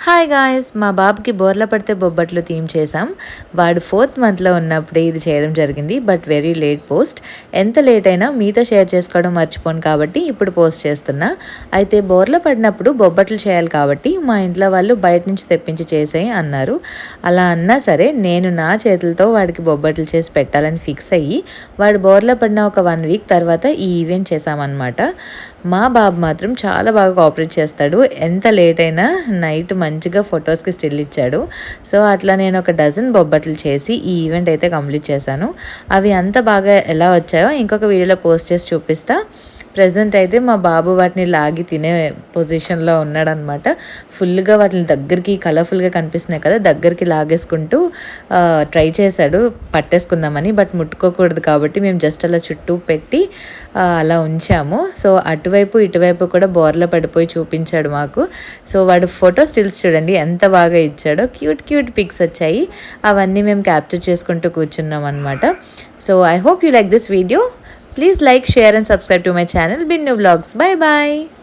Hi guys, మా బాబుకి బోర్ల పడితే బొబ్బట్లు థీమ్ చేసాం. వాడు 4th మంత్లో ఉన్నప్పుడే ఇది చేయడం జరిగింది. But very late post. ఎంత లేట్ అయినా మీతో షేర్ చేసుకోవడం మర్చిపోను కాబట్టి ఇప్పుడు పోస్ట్ చేస్తున్నా. అయితే బోర్ల పడినప్పుడు బొబ్బట్లు చేయాలి కాబట్టి మా ఇంట్లో వాళ్ళు బయట నుంచి తెప్పించి చేసేయి అన్నారు. అలా అన్నా సరే నేను నా చేతులతో వాడికి బొబ్బట్లు చేసి పెట్టాలని ఫిక్స్ అయ్యి వాడు బోర్ల పడిన ఒక 1 వీక్ తర్వాత ఈ ఈవెంట్ చేసామన్నమాట. మా బాబు మాత్రం చాలా బాగా కోఆపరేట్ చేస్తాడు. ఎంత లేట్ అయినా నైట్ మంచిగా ఫొటోస్కి స్టిల్ ఇచ్చాడు. సో అట్లా నేను ఒక డజన్ బొబ్బట్లు చేసి ఈ ఈవెంట్ అయితే కంప్లీట్ చేశాను. అవి అంత బాగా ఎలా వచ్చాయో ఇంకొక వీడియోలో పోస్ట్ చేసి చూపిస్తా. ప్రెజెంట్ అయితే మా బాబు వాటిని లాగి తినే పొజిషన్లో ఉన్నాడనమాట. ఫుల్గా వాటిని దగ్గరికి కలర్ఫుల్గా కనిపిస్తున్నాయి కదా, దగ్గరికి లాగేసుకుంటూ ట్రై చేశాడు పట్టేసుకుందామని. బట్ ముట్టుకోకూడదు కాబట్టి మేము జస్ట్ అలా చుట్టూ పెట్టి అలా ఉంచాము. సో అటువైపు ఇటువైపు కూడా బోర్ల పడిపోయి చూపించాడు మాకు. సో వాడు ఫోటో స్టిల్స్ చూడండి ఎంత బాగా ఇచ్చాడో. క్యూట్ క్యూట్ పిక్స్ వచ్చాయి. అవన్నీ మేము క్యాప్చర్ చేసుకుంటూ కూర్చున్నాం అనమాట. So I hope you like this video. Please like, share and subscribe to my channel Binnu Vlogs. Bye bye.